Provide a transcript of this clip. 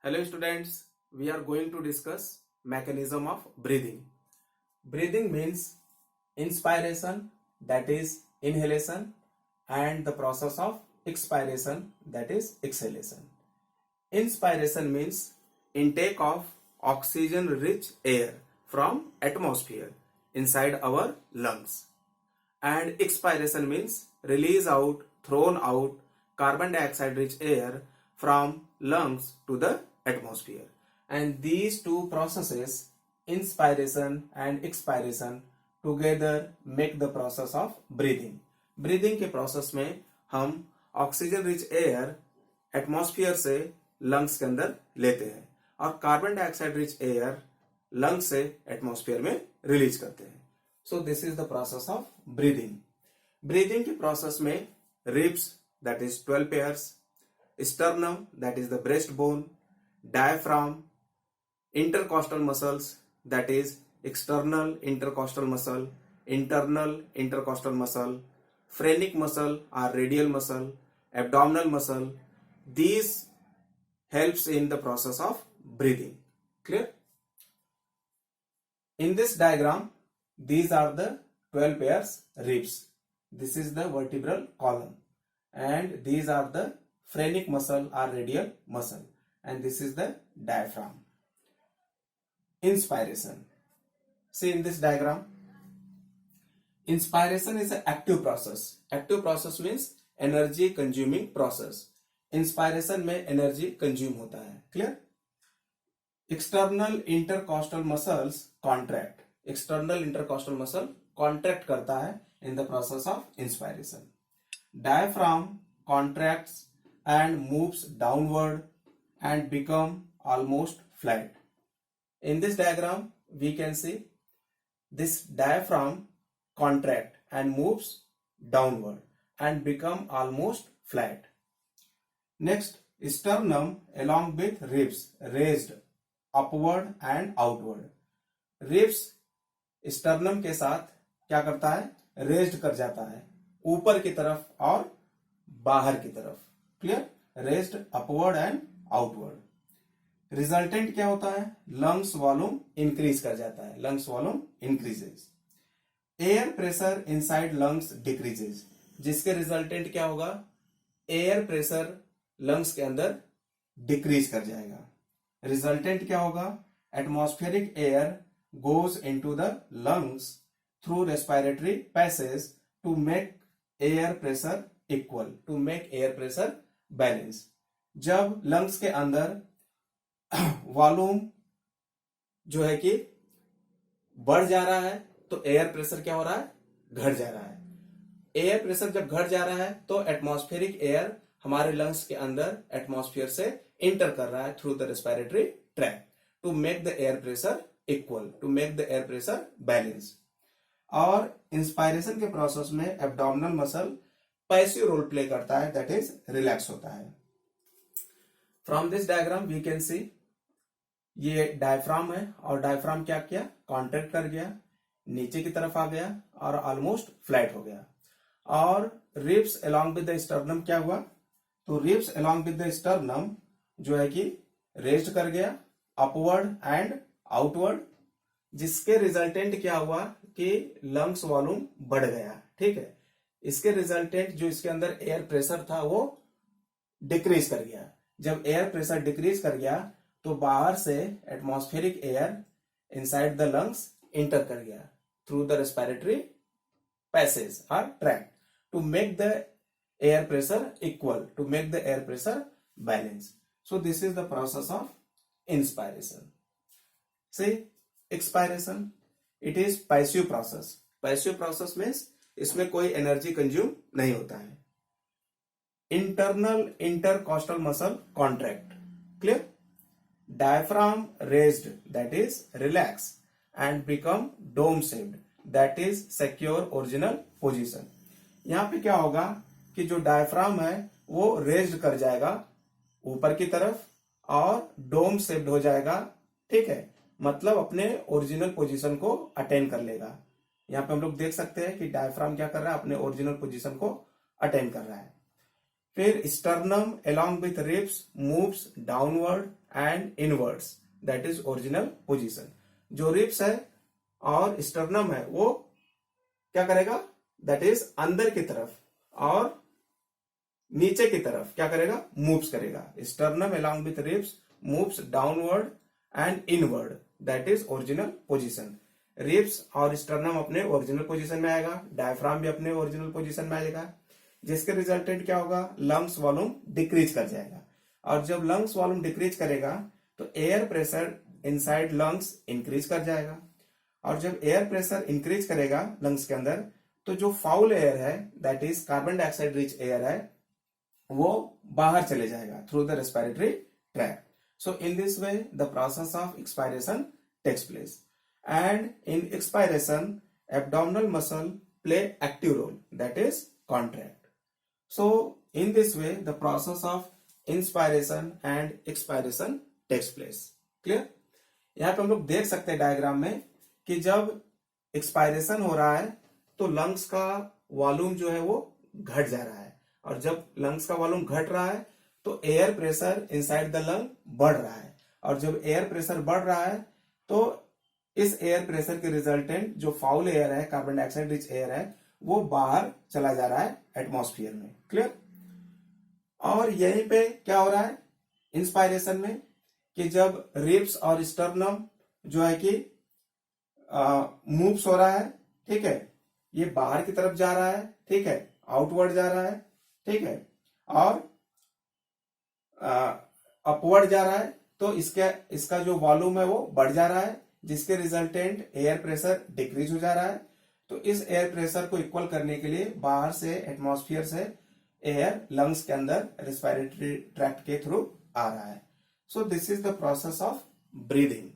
Hello students, we are going to discuss mechanism of breathing. Breathing means inspiration, that is inhalation, and the process of expiration, that is exhalation. Inspiration means intake of oxygen rich air from atmosphere inside our lungs, and expiration means release out, thrown out carbon dioxide rich air from lungs to the atmosphere. And these two processes, inspiration and expiration, together make the process of breathing. Breathing के process में हम oxygen rich air atmosphere से lungs के अंदर लेते हैं और carbon dioxide rich air lungs से एटमॉस्फेयर में रिलीज करते हैं. सो this is the process of breathing. Breathing के प्रोसेस में ribs, that is 12 pairs, sternum, that is the breastbone, diaphragm, intercostal muscles, that is external intercostal muscle, internal intercostal muscle, phrenic muscle or radial muscle, abdominal muscle, these helps in the process of breathing. Clear? In this diagram, these are the 12 pairs ribs. This is the vertebral column. And these are the phrenic muscle or radial muscle, and this is the diaphragm. Inspiration. See in this diagram, inspiration is an active process. Active process means energy consuming process. Inspiration में energy consume होता है. Clear? External intercostal muscles contract. External intercostal muscle contract करता है in the process of inspiration. Diaphragm contracts and moves downward and become almost flat. In this diagram, we can see this diaphragm contract and moves downward and become almost flat. Next, sternum along with ribs raised upward and outward. Ribs sternum के साथ क्या करता है? Raised कर जाता है ऊपर की तरफ और बाहर की तरफ. Clear? Raised upward and outward. Resultant क्या होता है? लंग्स वॉल्यूम इंक्रीज कर जाता है. Lungs volume increases. Air pressure inside lungs decreases, जिसके रिजल्टेंट क्या होगा? एयर प्रेशर लंग्स के अंदर डिक्रीज कर जाएगा. रिजल्टेंट क्या होगा? Atmospheric air goes into the lungs through respiratory passage to make air pressure equal, to make air pressure balance. जब लंग्स के अंदर वॉल्यूम जो है कि बढ़ जा रहा है तो एयर प्रेशर क्या हो रहा है? घट जा रहा है. एयर प्रेशर जब घट जा रहा है तो एटमॉस्फेरिक एयर हमारे लंग्स के अंदर एटमॉस्फेयर से इंटर कर रहा है through the respiratory track to make the air pressure equal, to make the air pressure balance. और इंस्पायरेशन के प्रोसेस में abdominal muscle passive role play करता है, दैट इज रिलैक्स होता है. From this diagram we can see ये diaphragm है और डायफ्राम क्या किया? कॉन्ट्रैक्ट कर गया, नीचे की तरफ आ गया और ऑलमोस्ट फ्लैट हो गया. और ribs along with the sternum क्या हुआ? तो ribs along with the sternum जो है कि रेज्ड कर गया अपवर्ड एंड आउटवर्ड, जिसके रिजल्टेंट क्या हुआ कि लंग्स वॉल्यूम बढ़ गया. ठीक है, इसके रिजल्टेंट जो इसके अंदर एयर प्रेशर था वो डिक्रीज कर गया. जब एयर प्रेशर डिक्रीज कर गया तो बाहर से atmospheric air inside the lungs enter कर गया थ्रू द रेस्पिरेटरी पैसेज और track to make the air pressure equal, to make the air pressure balance. So this is the process of inspiration. See expiration, it is passive process. Passive process means इसमें कोई energy consume नहीं होता है. Internal intercostal muscle contract. Clear? Diaphragm raised, that is relax and become dome shaped, that is secure original position. यहां पे क्या होगा कि जो डायफ्राम है वो रेज्ड कर जाएगा ऊपर की तरफ और डोम शेप्ड हो जाएगा. ठीक है, मतलब अपने ओरिजिनल पोजीशन को अटेन कर लेगा. यहां पे हम लोग देख सकते हैं कि डायफ्राम क्या कर रहा है? अपने ओरिजिनल पोजीशन को अटेन कर रहा है. फिर sternum along with ribs moves downward and inwards, that is original position. जो रिब्स है और स्टर्नम है वो क्या करेगा, दैट इज अंदर की तरफ और नीचे की तरफ क्या करेगा, मूव्स करेगा. Sternum along with ribs moves downward and inward, that is original position. Ribs और स्टर्नम अपने ओरिजिनल पोजीशन में आएगा, डायफ्राम भी अपने ओरिजिनल पोजीशन में आएगा, जिसके रिजल्टेंट क्या होगा, लंग्स वॉल्यूम डिक्रीज कर जाएगा. और जब लंग्स वॉल्यूम डिक्रीज करेगा तो air pressure inside lungs increase कर जाएगा. और जब एयर प्रेशर इंक्रीज करेगा लंग्स के अंदर तो जो फाउल एयर है, that is carbon dioxide rich air है, वो बाहर चले जाएगा through the respiratory tract. So in this way the process of expiration takes place. And in expiration, abdominal muscle play active role, that is contract. So in this way, the process of inspiration and expiration takes place. Clear? यहाँ पे हम लोग देख सकते हैं diagram में कि जब एक्सपायरेशन हो रहा है तो लंग्स का वॉल्यूम जो है वो घट जा रहा है, और जब लंग्स का वॉल्यूम घट रहा है तो air pressure inside the lung बढ़ रहा है, और जब एयर प्रेशर बढ़ रहा है तो इस एयर प्रेशर के रिजल्टेंट जो फाउल एयर है, कार्बन डाइऑक्साइड रिच एयर है, वो बाहर चला जा रहा है एटमॉस्फेयर में. क्लियर? और यहीं पे क्या हो रहा है इंस्पायरेशन में, कि जब रिब्स और स्टर्नम जो है कि मूव्स हो रहा है, ठीक है, ये बाहर की तरफ जा रहा है, ठीक है, आउटवर्ड जा रहा है, ठीक है, और अपवर्ड जा रहा है, तो इसका जो वॉल्यूम है वो बढ़ जा रहा है, जिसके रिजल्टेंट एयर प्रेशर डिक्रीज हो जा रहा है. तो इस एयर प्रेशर को इक्वल करने के लिए बाहर से एटमॉस्फेयर से एयर लंग्स के अंदर रेस्पिरेटरी ट्रैक्ट के थ्रू आ रहा है. सो this is the process of breathing.